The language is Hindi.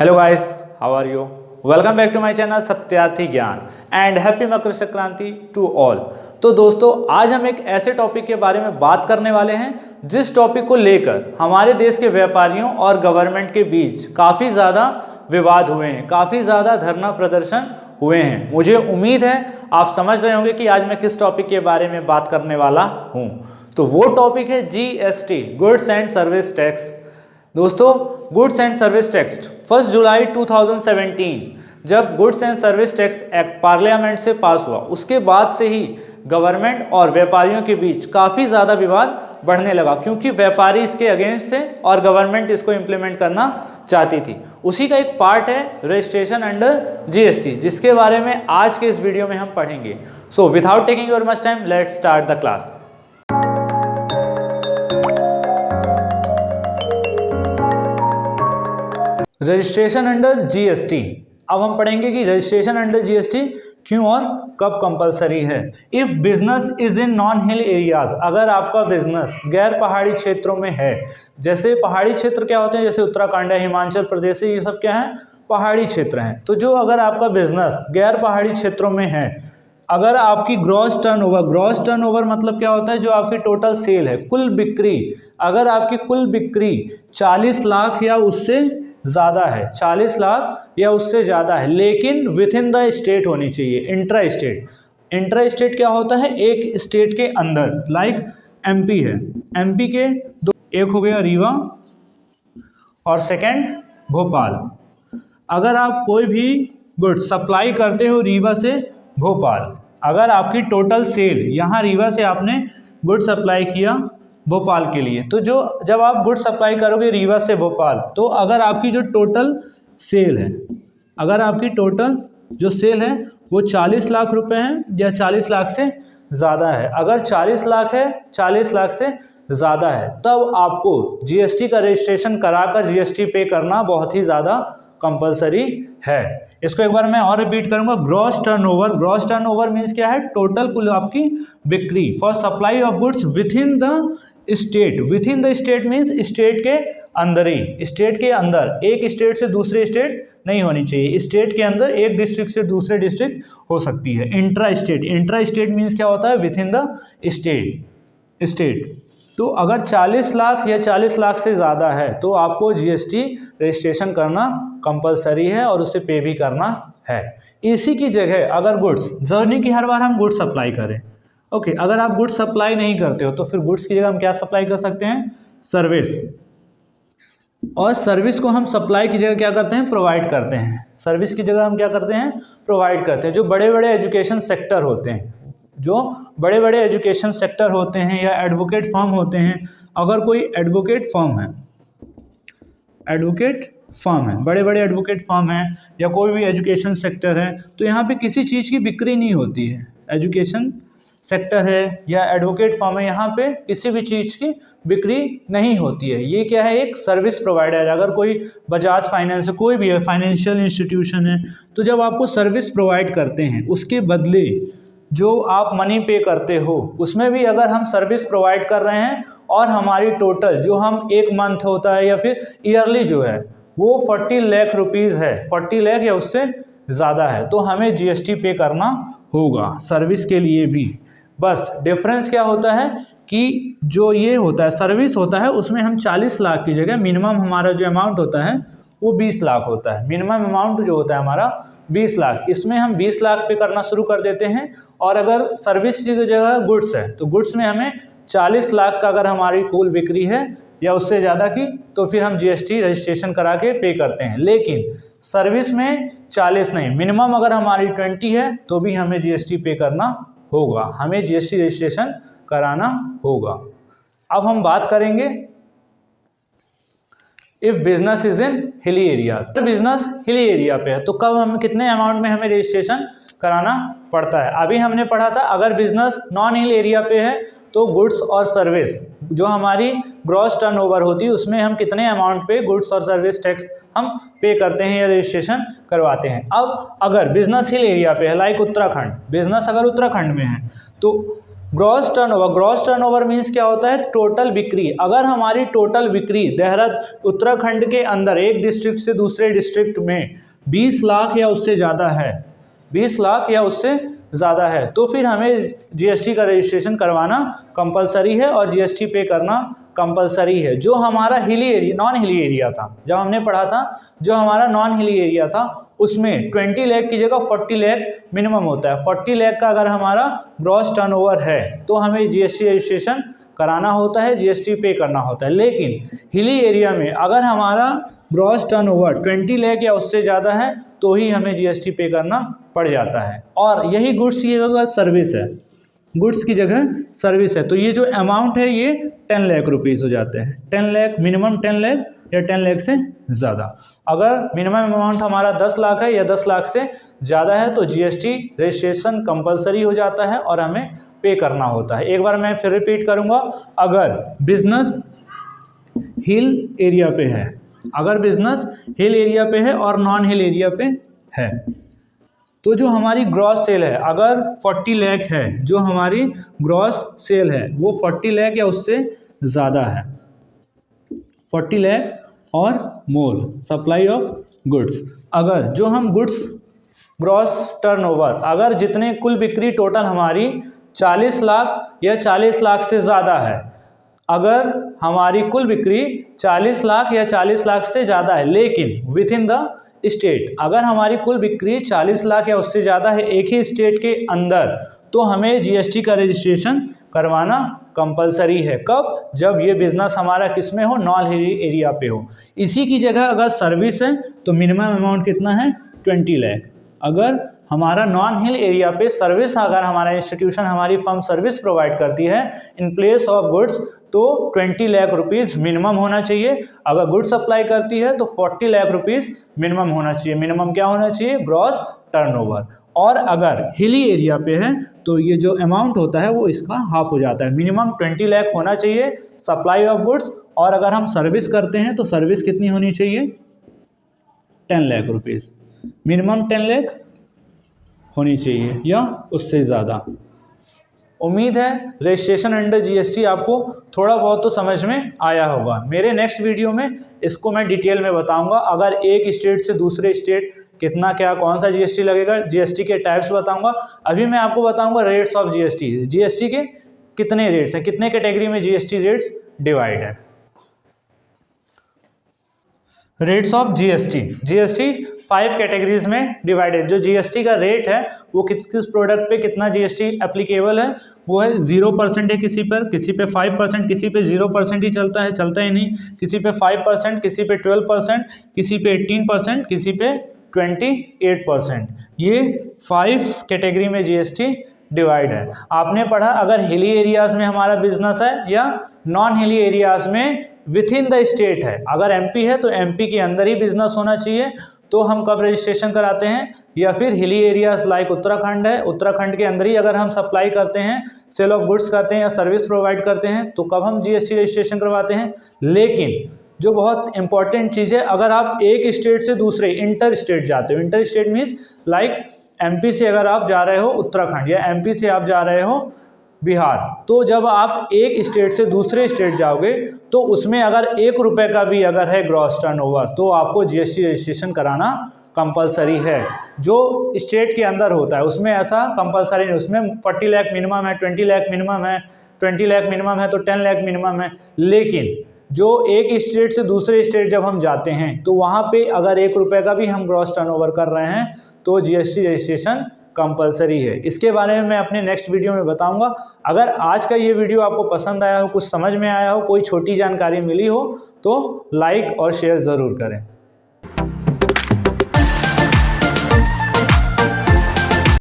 Hello guys, how are you? Welcome back to my channel Satyarthi Gyan and happy Makar Sankranti to all. तो दोस्तों, आज हम एक ऐसे टॉपिक के बारे में बात करने वाले हैं जिस टॉपिक को लेकर हमारे देश के व्यापारियों और गवर्नमेंट के बीच काफ़ी ज़्यादा विवाद हुए हैं, काफ़ी ज़्यादा धरना प्रदर्शन हुए हैं। मुझे उम्मीद है आप समझ रहे होंगे कि आज मैं किस टॉपिक के बारे में बात करने वाला हूँ। तो वो टॉपिक है GST, goods and service tax. दोस्तों, गुड्स एंड सर्विस टैक्स 1 जुलाई 2017 जब goods and service tax act parliament से पास हुआ, उसके बाद से ही गवर्नमेंट और व्यापारियों के बीच काफ़ी ज़्यादा विवाद बढ़ने लगा, क्योंकि व्यापारी इसके अगेंस्ट थे और गवर्नमेंट इसको इम्प्लीमेंट करना चाहती थी। उसी का एक पार्ट है रजिस्ट्रेशन अंडर GST, जिसके बारे में आज के इस वीडियो में हम पढ़ेंगे। So without taking your much time, let's start the class. Registration under GST। अब हम पढ़ेंगे कि रजिस्ट्रेशन अंडर GST क्यों और कब कंपलसरी है। If business is in non hill areas, अगर आपका बिजनेस गैर पहाड़ी क्षेत्रों में है, जैसे पहाड़ी क्षेत्र क्या होते हैं, जैसे उत्तराखंड है, हिमाचल प्रदेश है, ये सब क्या है, पहाड़ी क्षेत्र हैं। तो जो अगर आपका बिजनेस गैर पहाड़ी क्षेत्रों में है, अगर आपकी ग्रॉस टर्नओवर मतलब क्या होता है, जो आपकी टोटल सेल है, कुल बिक्री, अगर आपकी कुल बिक्री 40 लाख या उससे ज़्यादा है, 40 लाख या उससे ज़्यादा है, लेकिन विथ इन द स्टेट होनी चाहिए। इंट्रा स्टेट क्या होता है, एक स्टेट के अंदर, लाइक MP है, MP के दो, एक हो गया रीवा और सेकंड भोपाल। अगर आप कोई भी गुड सप्लाई करते हो रीवा से भोपाल, अगर आपकी टोटल सेल यहाँ रीवा से आपने गुड सप्लाई किया भोपाल के लिए, तो जब आप गुड सप्लाई करोगे रीवा से भोपाल, तो अगर आपकी जो टोटल सेल है, अगर आपकी टोटल जो सेल है वो 40 लाख रुपए है या 40 लाख से ज़्यादा है, अगर 40 लाख है, 40 लाख से ज़्यादा है, तब आपको GST का रजिस्ट्रेशन कराकर GST पे करना बहुत ही ज़्यादा कंपलसरी है। इसको एक बार मैं और रिपीट करूंगा। ग्रॉस टर्नओवर मीन्स क्या है, टोटल कुल आपकी बिक्री for supply of goods with in the state means state के अंदर ही, स्टेट के अंदर, एक स्टेट से दूसरे स्टेट नहीं होनी चाहिए, स्टेट के अंदर एक डिस्ट्रिक्ट से दूसरे डिस्ट्रिक्ट हो सकती है। इंट्रा स्टेट मीन्स क्या होता है, विद इन द स्टेट। तो अगर 40 लाख या 40 लाख से ज़्यादा है तो आपको GST रजिस्ट्रेशन करना कंपलसरी है और उसे पे भी करना है। इसी की जगह अगर गुड्स, जरूरी नहीं कि हर बार हम गुड्स सप्लाई करें, ओके, अगर आप गुड्स सप्लाई नहीं करते हो तो फिर गुड्स की जगह हम क्या सप्लाई कर सकते हैं, सर्विस। और सर्विस को हम सप्लाई की जगह क्या करते हैं, प्रोवाइड करते हैं। सर्विस की जगह हम क्या करते हैं, प्रोवाइड करते हैं। जो बड़े बड़े एजुकेशन सेक्टर होते हैं, या एडवोकेट फर्म होते हैं, अगर कोई एडवोकेट फर्म है, बड़े बड़े एडवोकेट फर्म है या कोई भी एजुकेशन सेक्टर है, तो यहाँ पे किसी चीज़ की बिक्री नहीं होती है। एजुकेशन सेक्टर है या एडवोकेट फर्म है, यहाँ पे किसी भी चीज़ की बिक्री नहीं होती है। ये क्या है, एक सर्विस प्रोवाइडर। अगर कोई बजाज फाइनेंस है, कोई भी है, फाइनेंशियल इंस्टीट्यूशन है, तो जब आपको सर्विस प्रोवाइड करते हैं, उसके बदले जो आप मनी पे करते हो, उसमें भी अगर हम सर्विस प्रोवाइड कर रहे हैं और हमारी टोटल जो हम एक मंथ होता है या फिर ईयरली जो है वो 40 लाख रुपीज़ है, 40 लाख या उससे ज़्यादा है, तो हमें GST पे करना होगा सर्विस के लिए भी। बस डिफरेंस क्या होता है कि जो ये होता है सर्विस होता है, उसमें हम 40 लाख की जगह मिनिमम हमारा जो अमाउंट होता है वो 20 लाख होता है। मिनिमम अमाउंट जो होता है हमारा 20 लाख, इसमें हम 20 लाख पे करना शुरू कर देते हैं। और अगर सर्विस की जगह गुड्स है, तो गुड्स में हमें 40 लाख का अगर हमारी कुल बिक्री है या उससे ज़्यादा की, तो फिर हम GST रजिस्ट्रेशन करा के पे करते हैं। लेकिन सर्विस में 40 नहीं, मिनिमम अगर हमारी 20 है तो भी हमें GST पे करना होगा, हमें GST रजिस्ट्रेशन कराना होगा। अब हम बात करेंगे if business is in hilly areas. Business hilly area पे है तो कब हम कितने अमाउंट में हमें रजिस्ट्रेशन कराना पड़ता है। अभी हमने पढ़ा था अगर बिजनेस नॉन हिल एरिया पे है तो गुड्स और सर्विस जो हमारी ग्रॉस टर्नओवर होती है उसमें हम कितने अमाउंट पे गुड्स और सर्विस टैक्स हम पे करते हैं या रजिस्ट्रेशन करवाते हैं। अब अगर बिजनेस हिल एरिया पे है, लाइक उत्तराखंड, बिजनेस अगर उत्तराखंड में है तो ग्रॉस टर्नओवर मीन्स क्या होता है? टोटल बिक्री। अगर हमारी टोटल बिक्री देहरादून उत्तराखंड के अंदर एक डिस्ट्रिक्ट से दूसरे डिस्ट्रिक्ट में 20 लाख या उससे ज़्यादा है, 20 लाख या उससे ज़्यादा है, तो फिर हमें जीएसटी का रजिस्ट्रेशन करवाना कंपलसरी है और जीएसटी पे करना कंपलसरी है। जो हमारा नॉन हिली एरिया था, जब हमने पढ़ा था, जो हमारा नॉन हिली एरिया था उसमें 20 लाख की जगह 40 लाख मिनिमम होता है। 40 लाख का अगर हमारा ग्रॉस टर्नओवर है तो हमें जीएसटी रजिस्ट्रेशन कराना होता है, जीएसटी पे करना होता है। लेकिन हिली एरिया में अगर हमारा ग्रॉस टर्नओवर 20 लाख या उससे ज़्यादा है तो ही हमें जीएसटी पे करना पड़ जाता है। और यही गुड्स की जगह सर्विस है, गुड्स की जगह सर्विस है, तो ये जो अमाउंट है ये 10 लाख रुपीज़ हो जाते हैं। 10 लाख मिनिमम, 10 लाख या 10 लाख से ज़्यादा। अगर मिनिमम अमाउंट हमारा 10 लाख है या 10 लाख से ज़्यादा है तो जीएसटी रजिस्ट्रेशन कंपलसरी हो जाता है और हमें पे करना होता है। एक बार मैं फिर रिपीट करूँगा, अगर बिजनेस हिल एरिया पे है, अगर बिजनेस हिल एरिया पे है और नॉन हिल एरिया पे है, तो जो हमारी ग्रॉस सेल है अगर 40 लाख है, जो हमारी ग्रॉस सेल है वो 40 लाख या उससे ज़्यादा है, 40 लाख और मोर सप्लाई ऑफ गुड्स। अगर जो हम गुड्स ग्रॉस टर्नओवर, अगर जितने कुल बिक्री टोटल हमारी 40 लाख या 40 लाख से ज़्यादा है, अगर हमारी कुल बिक्री 40 लाख या 40 लाख से ज़्यादा है लेकिन विथ इन द स्टेट, अगर हमारी कुल बिक्री 40 लाख या उससे ज़्यादा है एक ही स्टेट के अंदर, तो हमें जीएसटी का रजिस्ट्रेशन करवाना कंपलसरी है। कब? जब ये बिजनेस हमारा किस में हो? नॉन हिली एरिया पे हो। इसी की जगह अगर सर्विस है तो मिनिमम अमाउंट कितना है? 20 लाख। अगर हमारा नॉन हिल एरिया पे सर्विस, अगर हमारा इंस्टीट्यूशन, हमारी फर्म सर्विस प्रोवाइड करती है इन प्लेस ऑफ गुड्स, तो 20 लाख रुपीज़ मिनिमम होना चाहिए। अगर गुड्स सप्लाई करती है तो 40 लाख रुपीज़ मिनिमम होना चाहिए। मिनिमम क्या होना चाहिए? Gross turnover. और अगर हिली एरिया पे है तो ये जो अमाउंट होता है वो इसका हाफ हो जाता है। मिनिमम 20 लाख होना चाहिए सप्लाई ऑफ गुड्स, और अगर हम सर्विस करते हैं तो सर्विस कितनी होनी चाहिए? 10 लाख रुपीज़। मिनिमम 10 लाख होनी चाहिए या उससे ज़्यादा। उम्मीद है रजिस्ट्रेशन अंडर जीएसटी आपको थोड़ा बहुत तो समझ में आया होगा। मेरे नेक्स्ट वीडियो में इसको मैं डिटेल में बताऊंगा। अगर एक स्टेट से दूसरे स्टेट कितना क्या कौन सा जीएसटी लगेगा, जीएसटी के टाइप्स बताऊंगा। अभी मैं आपको बताऊंगा रेट्स ऑफ जीएसटी। जीएसटी के कितने रेट्स हैं, कितने कैटेगरी में जीएसटी रेट्स डिवाइड है। Rates of GST, GST 5 categories में डिवाइडेड। जो जीएसटी का रेट है वो किस किस प्रोडक्ट पे कितना जीएसटी एप्लीकेबल है, वो है 0% है किसी पर, किसी पे 5%, किसी पे 0% ही चलता है, चलता ही नहीं, किसी पे 5%, किसी पे 12%, किसी पे 18%, किसी पे 28%। ये 5 कैटेगरी में जीएसटी डिवाइड है। आपने पढ़ा अगर हिली एरियाज में हमारा बिजनेस है या नॉन हिली एरियाज में विथ इन द स्टेट है। अगर एमपी है तो एमपी के अंदर ही बिजनेस होना चाहिए, तो हम कब रजिस्ट्रेशन कराते हैं। या फिर हिली एरियाज लाइक उत्तराखंड है, उत्तराखंड के अंदर ही अगर हम सप्लाई करते हैं, सेल ऑफ गुड्स करते हैं या सर्विस प्रोवाइड करते हैं, तो कब हम जीएसटी रजिस्ट्रेशन करवाते हैं। लेकिन जो बहुत इंपॉर्टेंट चीज़ है, अगर आप एक स्टेट से दूसरे इंटर स्टेट जाते हो, inter state means like MP से अगर आप जा रहे हो उत्तराखंड या एमपी से आप जा रहे हो बिहार, तो जब आप एक स्टेट से दूसरे स्टेट जाओगे तो उसमें अगर 1 रुपये का भी अगर है ग्रॉस टर्नओवर तो आपको जीएसटी रजिस्ट्रेशन कराना कंपलसरी है। जो स्टेट के अंदर होता है उसमें ऐसा कंपलसरी नहीं, उसमें 40 लाख मिनिमम है, 20 लाख मिनिमम है, 20 लाख मिनिमम है तो 10 लाख मिनिमम है। लेकिन जो एक स्टेट से दूसरे स्टेट जब हम जाते हैं तो वहाँ पे अगर 1 रुपये का भी हम ग्रॉस टर्नओवर कर रहे हैं तो जीएसटी रजिस्ट्रेशन कंपलसरी है। इसके बारे में मैं अपने नेक्स्ट वीडियो में बताऊंगा। अगर आज का ये वीडियो आपको पसंद आया हो, कुछ समझ में आया हो, कोई छोटी जानकारी मिली हो तो लाइक और शेयर ज़रूर करें।